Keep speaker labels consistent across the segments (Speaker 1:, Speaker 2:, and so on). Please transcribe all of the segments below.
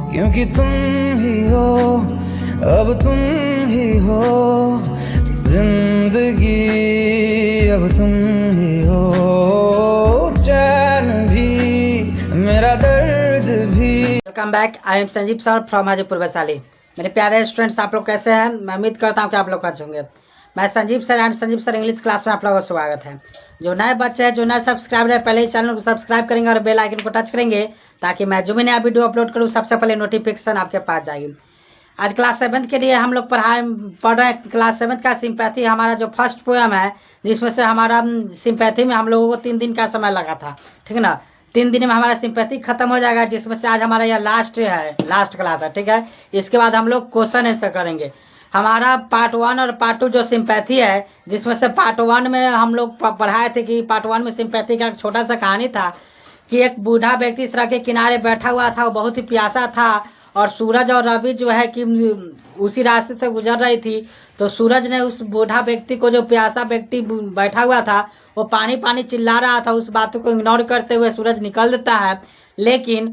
Speaker 1: क्योंकि तुम ही हो, अब तुम ही हो जिंदगी, अब तुम ही हो, चैन भी मेरा दर्द भी।
Speaker 2: Welcome back, I am Sanjeev sir from Hajipur Vaishali. मेरे प्यारे स्टूडेंट्स, आप लोग कैसे हैं? मैं उम्मीद करता हूं कि आप लोग अच्छे होंगे। मैं Sanjeev sir and Sanjeev sir English class में आप लोगों का स्वागत है। जो नए बच्चे हैं, जो नए सब्सक्राइबर है, पहले ही चैनल को सब्सक्राइब करेंगे और बेल आइकन को टच करेंगे ताकि मैं जो भी नया वीडियो अपलोड करूँ सबसे पहले नोटिफिकेशन आपके पास जाएगी। आज क्लास 7 के लिए हम लोग पढ़ रहे हैं। क्लास 7 का सिंपैथी हमारा जो फर्स्ट पोएम है, जिसमें से हमारा सिंपैथी में हम लोगों को 3 दिन का समय लगा था, ठीक है ना। 3 दिन में हमारा सिंपैथी खत्म हो जाएगा, जिसमें से आज हमारा यह लास्ट क्लास है, ठीक है। इसके बाद हम लोग क्वेश्चन आंसर करेंगे। हमारा पार्ट 1 और पार्ट 2 जो सिंपैथी है, जिसमें से पार्ट 1 में हम लोग पढ़ाए थे कि पार्ट 1 में सिंपैथी का एक छोटा सा कहानी था कि एक बूढ़ा व्यक्ति सड़क के किनारे बैठा हुआ था, वो बहुत ही प्यासा था और सूरज और रवि जो है कि उसी रास्ते से गुजर रही थी। तो सूरज ने उस बूढ़ा व्यक्ति को, जो प्यासा व्यक्ति बैठा हुआ था, वो पानी पानी चिल्ला रहा था, उस बात को इग्नोर करते हुए सूरज निकल देता है। लेकिन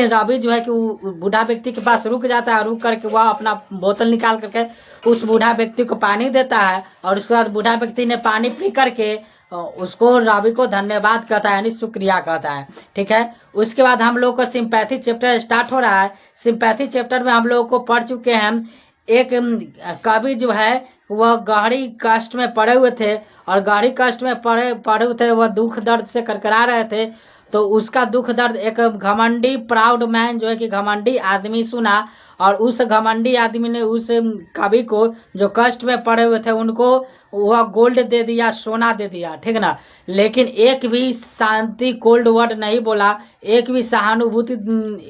Speaker 2: रवि जो है कि बूढ़ा व्यक्ति के पास रुक जाता है, रुक करके वह अपना बोतल निकाल करके उस बूढ़ा व्यक्ति को पानी देता है और उसके बाद बूढ़ा व्यक्ति ने पानी पी करके उसको रवि को धन्यवाद कहता है, यानी शुक्रिया कहता है, ठीक है। उसके बाद हम लोग का सिंपैथी चैप्टर स्टार्ट हो रहा है। सिंपैथी चैप्टर में हम लोग को पढ़ चुके हैं, एक कवि जो है वह गहरी कष्ट में पड़े हुए थे और गहरी कष्ट में पड़े हुए थे, वह दुख दर्द से करकरा रहे थे। तो उसका दुख दर्द एक घमंडी प्राउड मैन जो है कि घमंडी आदमी सुना और उस घमंडी आदमी ने उस कवि को, जो कष्ट में पड़े हुए थे, उनको वह गोल्ड दे दिया, सोना दे दिया, ठीक ना। लेकिन एक भी शांति कोल्ड वर्ड नहीं बोला, एक भी सहानुभूति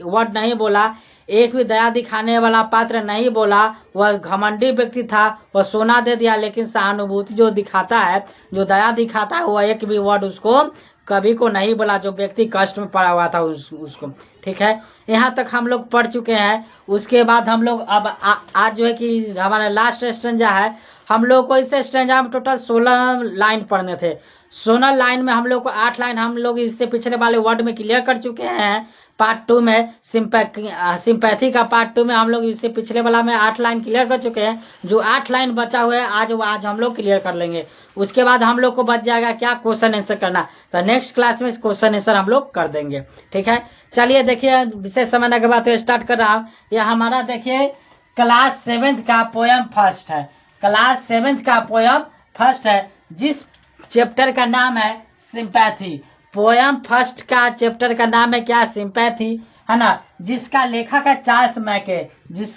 Speaker 2: वर्ड नहीं बोला, एक भी दया दिखाने वाला पात्र नहीं बोला। वह घमंडी व्यक्ति था, वह सोना दे दिया, लेकिन सहानुभूति जो दिखाता है, जो दया दिखाता है, वह एक भी वर्ड उसको कभी को नहीं बोला, जो व्यक्ति कष्ट में पड़ा हुआ था उसको, ठीक है। यहाँ तक हम लोग पढ़ चुके हैं। उसके बाद हम लोग अब आज जो है कि हमारा लास्ट स्ट्रेंजा है। हम लोग को इस स्ट्रेंजा में टोटल 16 लाइन पढ़ने थे। 16 लाइन में हम लोग को 8 लाइन हम लोग इससे पिछले वाले वर्ड में क्लियर कर चुके हैं। पार्ट 2 में सिंपैथी का पार्ट 2 में हम लोग इससे पिछले वाला में 8 लाइन क्लियर कर चुके हैं। जो 8 लाइन बचा हुआ है आज हम लोग क्लियर कर लेंगे। उसके बाद हम लोग को बच जाएगा क्या, क्वेश्चन आंसर करना। तो नेक्स्ट क्लास में क्वेश्चन आंसर हम लोग कर देंगे, ठीक है। चलिए देखिए, विशेष समय के बाद तो स्टार्ट कर रहा हूँ। यह हमारा देखिए क्लास 7 का पोएम फर्स्ट है। क्लास 7 का पोएम फर्स्ट है, जिस चैप्टर का नाम है सिंपैथी। पोएम फर्स्ट का चैप्टर का नाम है क्या, सिंपैथी, है ना। जिसका लेखक है चार्ल्स मैके। जिस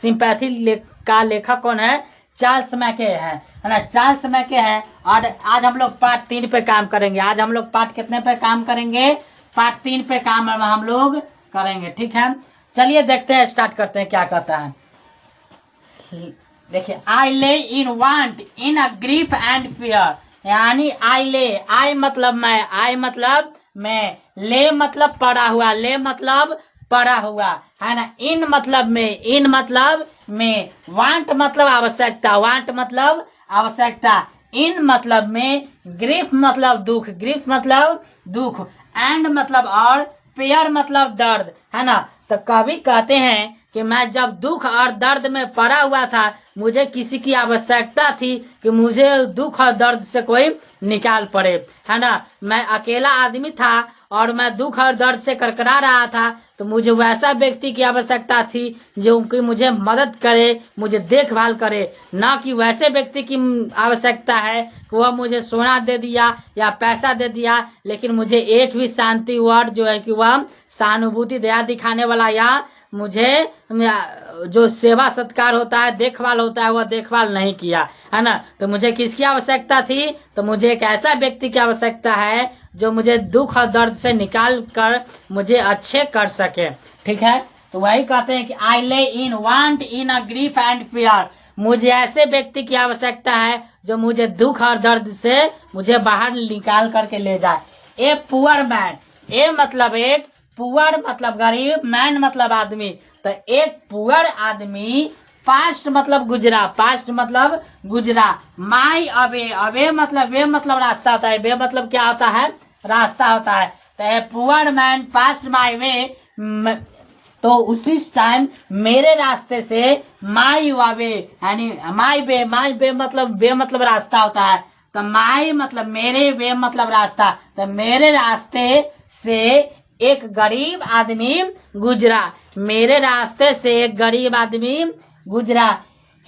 Speaker 2: सिंपैथी का लेखक कौन है, चार्ल्स मैके है ना। चार्ल्स मैके है। और आज हम लोग पार्ट 3 पे काम करेंगे। आज हम लोग पार्ट कितने पे काम करेंगे, पार्ट 3 पे काम हम लोग करेंगे, ठीक है। चलिए देखते हैं, स्टार्ट करते हैं क्या कहता है। देखिए, I lay in want in a grief and fear, यानी आई मतलब मैं, आई मतलब मैं, ले मतलब पड़ा हुआ, ले मतलब पड़ा हुआ, है ना। इन मतलब में, वांट मतलब आवश्यकता, वांट मतलब आवश्यकता, इन मतलब में, ग्रीफ मतलब दुख, ग्रीफ मतलब दुख, एंड मतलब और, पेयर मतलब दर्द, है ना। तो कवि कहते हैं कि मैं जब दुख और दर्द में पड़ा हुआ था, मुझे किसी की आवश्यकता थी कि मुझे दुख और दर्द से कोई निकाल पड़े, है ना। मैं अकेला आदमी था और मैं दुख और दर्द से करकरा रहा था, तो मुझे वैसा व्यक्ति की आवश्यकता थी जो कि मुझे मदद करे, मुझे देखभाल करे, ना कि वैसे व्यक्ति की आवश्यकता है कि वह मुझे सोना दे दिया या पैसा दे दिया, लेकिन मुझे एक भी शांति वर्ड जो है कि वह सहानुभूति दया दिखाने वाला या मुझे जो सेवा सत्कार होता है, देखभाल होता है, वह देखभाल नहीं किया, है ना। तो मुझे किसकी आवश्यकता थी, तो मुझे एक ऐसा व्यक्ति की आवश्यकता है जो मुझे दुख और दर्द से निकाल कर मुझे अच्छे कर सके, ठीक है। तो वही कहते हैं कि I lay in want in a grief and fear, मुझे ऐसे व्यक्ति की आवश्यकता है जो मुझे दुख और दर्द से मुझे बाहर निकाल करके ले जाए। ए पुअर मैन, ए मतलब एक, पुअर मतलब गरीब, मैन मतलब आदमी। तो एक पुअर आदमी, पास्ट मतलब गुजरा, पास्ट मतलब गुजरा, माई अवे, अवे मतलब वे मतलब रास्ता होता है, वे मतलब क्या होता है, रास्ता होता है। तो ए पुअर मैन पास्ट माई वे तो उसी टाइम मेरे रास्ते से माई वे, यानी माई वे मतलब रास्ता होता है। तो माई मतलब मेरे, वे मतलब रास्ता। तो मेरे रास्ते से एक गरीब आदमी गुजरा, मेरे रास्ते से एक गरीब आदमी गुजरा।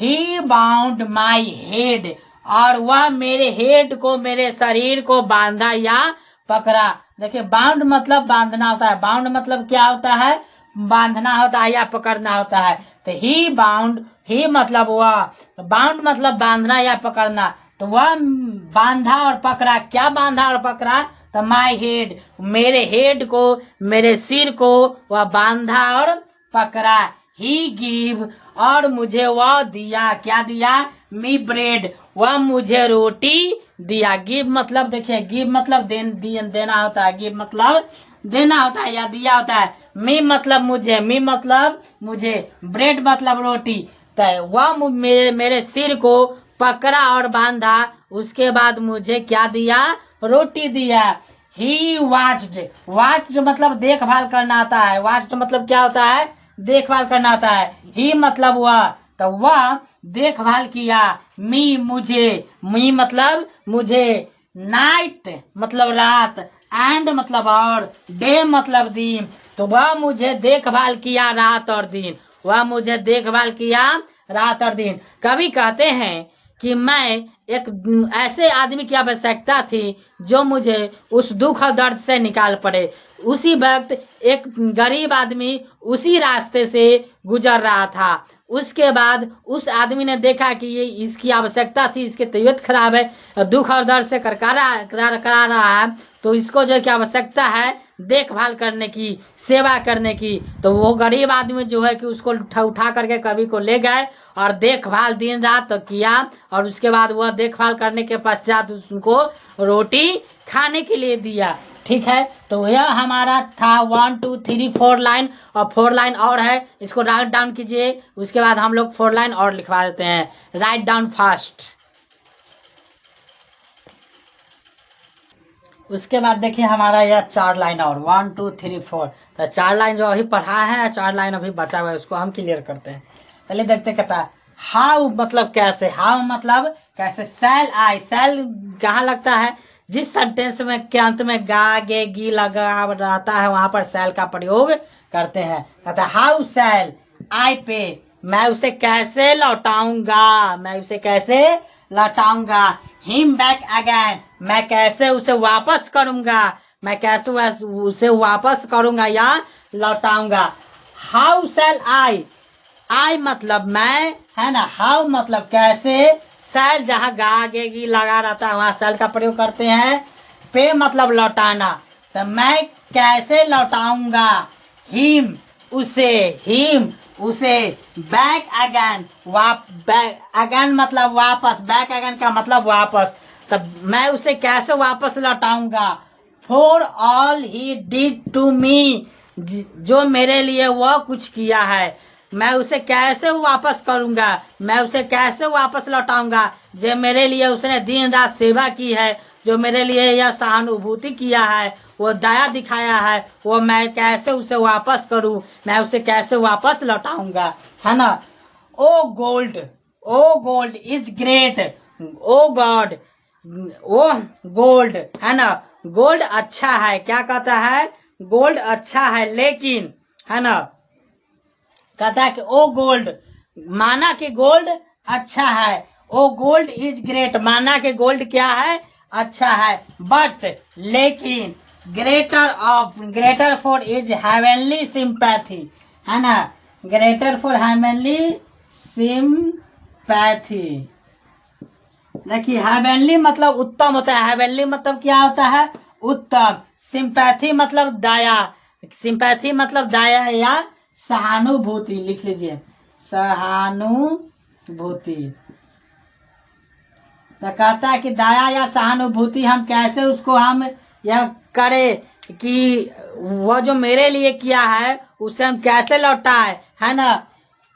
Speaker 2: ही बाउंड माई हेड, और वह मेरे हेड को, मेरे शरीर को बांधा या पकड़ा। देखिए बाउंड मतलब बांधना होता है, बाउंड मतलब क्या होता है, बांधना होता है या पकड़ना होता है। तो ही बाउंड, ही मतलब वह, बाउंड मतलब बांधना या पकड़ना। तो वह बांधा और पकड़ा, क्या बांधा और पकड़ा, तो माई हेड, मेरे हेड को, मेरे सिर को वह बांधा और पकड़ा। ही गिव, और मुझे वह दिया, क्या दिया, मी ब्रेड, वह मुझे रोटी दिया। गिव मतलब देखिए, गिव मतलब देना होता है, गिव मतलब देना होता है या दिया होता है। मी मतलब मुझे, मी मतलब मुझे, ब्रेड मतलब रोटी। तो वह मेरे सिर को पकड़ा और बांधा, उसके बाद मुझे क्या दिया, रोटी दिया। ही वाच्ड, वाच्ड मतलब देखभाल करना आता है, वाच्ड मतलब क्या होता है, देखभाल करना आता है। ही मतलब वह, तो वह देखभाल किया, मी मुझे, मी मतलब मुझे, नाइट मतलब रात, एंड मतलब और, डे मतलब दिन। तो वह मुझे देखभाल किया रात और दिन, वह मुझे देखभाल किया रात और दिन। कवि कहते हैं कि मैं एक ऐसे आदमी की आवश्यकता थी जो मुझे उस दुख और दर्द से निकाल पड़े। उसी वक्त एक गरीब आदमी उसी रास्ते से गुजर रहा था। उसके बाद उस आदमी ने देखा कि ये इसकी आवश्यकता थी, इसकी तबीयत खराब है, दुख और दर्द से करा रहा है, तो इसको जो की आवश्यकता है देखभाल करने की, सेवा करने की। तो वो गरीब आदमी जो है कि उसको उठा करके कवि को ले गए और देखभाल दिन रात किया, और उसके बाद वह देखभाल करने के पश्चात उनको रोटी खाने के लिए दिया। ठीक है, तो यह हमारा था 1 2 3 4 लाइन, और 4 लाइन और है, इसको राइट डाउन कीजिए। उसके बाद हम लोग 4 लाइन और लिखवा देते हैं, राइट डाउन फास्ट। उसके बाद देखिए हमारा यह 4 लाइन और 1 2 3 4। तो 4 लाइन जो अभी पढ़ा है, 4 लाइन अभी बचा हुआ है, उसको हम क्लियर करते हैं। चलिए देखते कहता है हाउ मतलब कैसे, हाउ मतलब कैसे। सेल आई, सेल कहाँ लगता है, जिस सेंटेंस में के अंत में गा गे गी लगा रहता है वहां पर सेल का प्रयोग करते हैं। कहता है हाउ सेल आई पे, मैं उसे कैसे लौटाऊंगा, मैं उसे कैसे लौटाऊंगा। हिम बैक अगैन, मैं कैसे उसे वापस करूंगा, मैं कैसे उसे वापस करूंगा या लौटाऊंगा। हाउ सेल आई, आई मतलब मैं, है ना, हाउ मतलब कैसे, सेल जहाँ गा गेगी लगा रहता है वहां सेल का प्रयोग करते हैं। पे मतलब लौटाना, तो मैं कैसे लौटाऊंगा। हिम उसे, हिम उसे, बैक अगैन, बैक अगैन मतलब वापस, बैक अगैन का मतलब वापस। तब मैं उसे कैसे वापस लौटाऊंगा। For all he did to me, जो मेरे लिए वह कुछ किया है, मैं उसे कैसे वापस करूंगा, मैं उसे कैसे वापस लौटाऊंगा। जो मेरे लिए उसने दिन रात सेवा की है, जो मेरे लिए यह सहानुभूति किया है, वो दया दिखाया है, वो मैं कैसे उसे वापस करूं, मैं उसे कैसे वापस लौटाऊंगा, है ना। Oh gold is great, oh God, oh gold, है ना, गोल्ड अच्छा है, क्या कहता है, गोल्ड अच्छा है, लेकिन, है ना, कहता है कि ओ गोल्ड, माना कि गोल्ड अच्छा है, ओ गोल्ड इज ग्रेट, माना कि गोल्ड क्या है, अच्छा है, बट लेकिन, greater for is heavenly sympathy, है ना, ग्रेटर फॉर हेवनली सिंपैथी। देखिए हेवनली मतलब उत्तम होता है, हेवनली मतलब क्या होता है, उत्तम। सिंपैथी मतलब दया, सिंपैथी मतलब दया या सहानुभूति, लिख लीजिए सहानुभूति। तो कहता है कि दया या सहानुभूति हम कैसे उसको हम यह करें कि वह जो मेरे लिए किया है उसे हम कैसे लौटाए, है ना।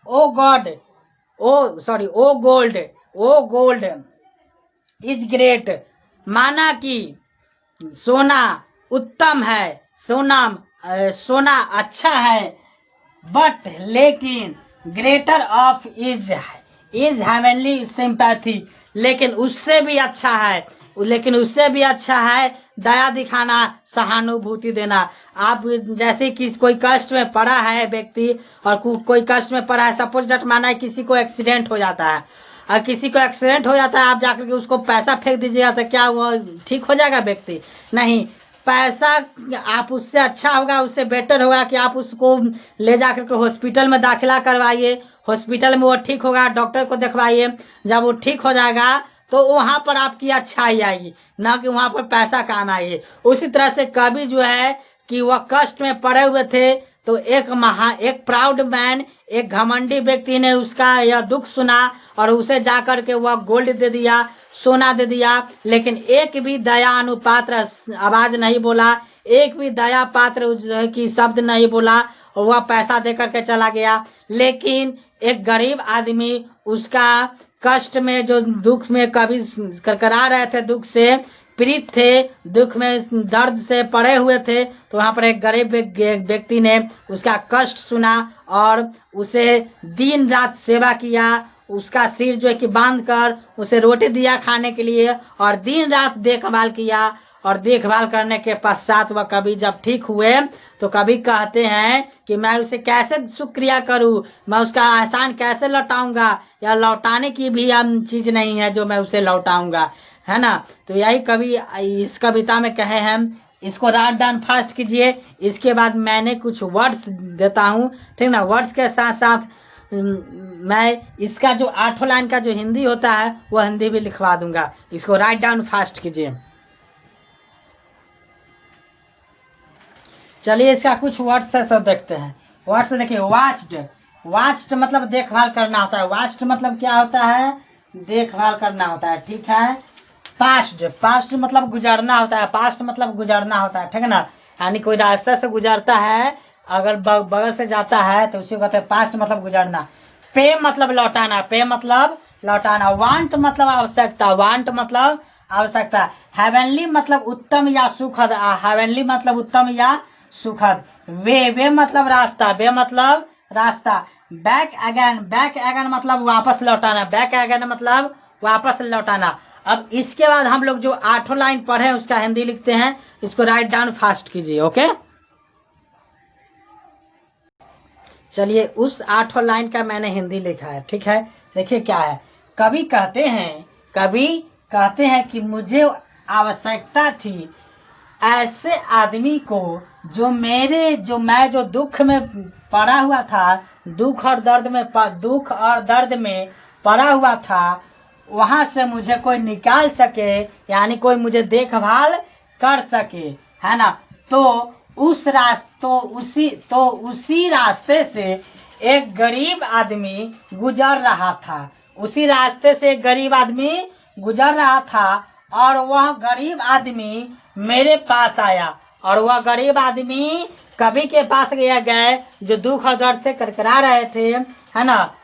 Speaker 2: Oh God, oh gold is great, माना कि सोना उत्तम है, सोना सोना अच्छा है, बट लेकिन greater of is heavenly sympathy, लेकिन उससे भी अच्छा है, दया दिखाना, सहानुभूति देना। आप जैसे कि कोई कष्ट में पड़ा है व्यक्ति, और कोई कष्ट में पड़ा है, सपोज डेट माना है किसी को एक्सीडेंट हो जाता है, और किसी को एक्सीडेंट हो जाता है, आप जाकर के उसको पैसा फेंक दीजिएगा तो क्या वो ठीक हो जाएगा व्यक्ति? नहीं, पैसा आप उससे अच्छा होगा, उससे बेटर होगा कि आप उसको ले जाकर के हॉस्पिटल में दाखिला करवाइए, हॉस्पिटल में वो ठीक होगा, डॉक्टर को दिखवाइए, जब वो ठीक हो जाएगा तो वहां पर आपकी अच्छाई आएगी, ना कि वहां पर पैसा काम आएगी। उसी तरह से कभी जो है कि वह कष्ट में पड़े हुए थे, तो एक प्राउड मैन, एक घमंडी व्यक्ति ने उसका यह दुख सुना और उसे जाकर के वह गोल्ड दे दिया, सोना दे दिया, लेकिन एक भी दया अनुपात्र आवाज नहीं बोला, एक भी दया पात्र की शब्द नहीं बोला, और वह पैसा दे करके चला गया। लेकिन एक गरीब आदमी उसका कष्ट में, जो दुख में कभी करकरा रहे थे, दुख से पीड़ित थे, दुख में दर्द से पड़े हुए थे, तो वहां पर एक गरीब व्यक्ति ने उसका कष्ट सुना और उसे दिन रात सेवा किया, उसका सिर जो है कि बांध कर उसे रोटी दिया खाने के लिए, और दिन रात देखभाल किया, और देखभाल करने के पश्चात वह कभी जब ठीक हुए तो कभी कहते हैं कि मैं उसे कैसे शुक्रिया करूं, मैं उसका एहसान कैसे लौटाऊंगा, या लौटाने की भी चीज नहीं है जो मैं उसे लौटाऊंगा, है ना। तो यही कवि इस कविता में कहे हैं। इसको राइट डाउन फास्ट कीजिए, इसके बाद मैंने कुछ वर्ड्स देता हूँ, ठीक ना। वर्ड्स के साथ साथ मैं इसका जो 8 लाइन का जो हिंदी होता है वो हिंदी भी लिखवा दूंगा। इसको राइट डाउन फास्ट कीजिए। चलिए इसका कुछ वर्ड्स है सब देखते हैं। वर्ड्स देखिए, वाच्ड मतलब देखभाल करना होता है। वाच्ड मतलब क्या होता है? देखभाल करना होता है, ठीक है। पास्ट मतलब गुजरना होता है, पास्ट मतलब गुजरना होता है, ठीक है ना। यानी कोई रास्ता से गुजरता है, अगर बगल से जाता है तो उसी को कहते हैं पास्ट मतलब गुजरना। पे मतलब लौटाना, पे मतलब लौटाना। वांट मतलब आवश्यकता, वांट मतलब आवश्यकता। हेवनली मतलब उत्तम या सुखद, हेवनली मतलब उत्तम या सुखद। वे मतलब रास्ता, वे मतलब रास्ता। बैक अगेन मतलब वापस लौटाना, बैक अगेन मतलब वापस लौटाना। अब इसके बाद हम लोग जो 8 लाइन पढ़े उसका हिंदी लिखते हैं। इसको राइट डाउन फास्ट कीजिए, ओके। चलिए उस 8 लाइन का मैंने हिंदी लिखा है, ठीक है। देखिए क्या है। कवि कहते हैं कि मुझे आवश्यकता थी ऐसे आदमी को जो मैं जो दुख में पड़ा हुआ था, दुख और दर्द में पड़ा हुआ था, वहां से मुझे कोई निकाल सके, यानी कोई मुझे देखभाल कर सके, है ना। तो उसी रास्ते से एक गरीब आदमी गुजर रहा था, उसी रास्ते से एक गरीब आदमी गुजर रहा था, और वह गरीब आदमी मेरे पास आया, और वह गरीब आदमी कवि के पास गए जो दुख और दर्द से करकरा रहे थे, है ना,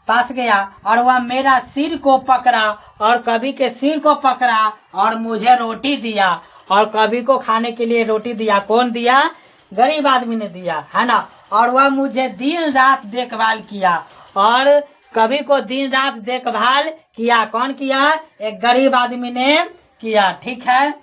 Speaker 2: पास गया, और वह मेरा सिर को पकड़ा, और कवि के सिर को पकड़ा, और मुझे रोटी दिया, और कवि को खाने के लिए रोटी दिया। कौन दिया? गरीब आदमी ने दिया, है ना। और वह मुझे दिन रात देखभाल किया, और कवि को दिन रात देखभाल किया। कौन किया? एक गरीब आदमी ने किया, ठीक है,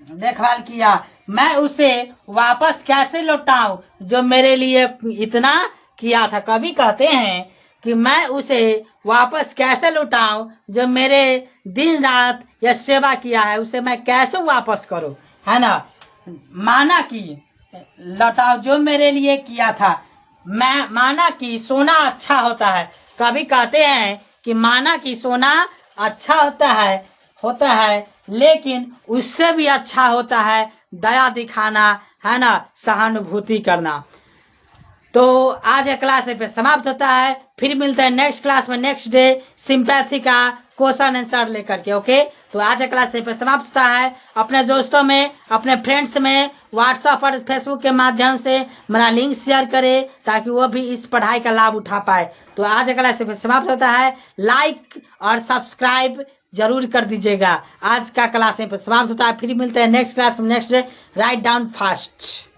Speaker 2: देखभाल किया। मैं उसे वापस कैसे लौटाऊं जो मेरे लिए इतना किया था। कवि कहते हैं कि मैं उसे वापस कैसे लौटाऊं जो मेरे दिन रात यह सेवा किया है, उसे मैं कैसे वापस करूं, है ना। माना कि लौटाओ जो मेरे लिए किया था। मैं माना कि सोना अच्छा होता है। कवि कहते हैं कि माना कि सोना अच्छा होता है, लेकिन उससे भी अच्छा होता है दया दिखाना, है ना, सहानुभूति करना। तो आज का क्लास पे समाप्त होता है। फिर मिलते हैं नेक्स्ट क्लास में, नेक्स्ट डे सिंपैथी का क्वेश्चन आंसर लेकर के, ओके। तो आज का क्लास पे समाप्त होता है। अपने दोस्तों में, अपने फ्रेंड्स में व्हाट्सएप और फेसबुक के माध्यम से मेरा लिंक शेयर करें ताकि वो भी इस पढ़ाई का लाभ उठा पाए। तो आज का क्लास पे समाप्त होता है। लाइक और सब्सक्राइब जरूर कर दीजिएगा। आज का क्लास पे समाप्त होता है। फिर मिलते हैं नेक्स्ट क्लास में, next day. Write down fast.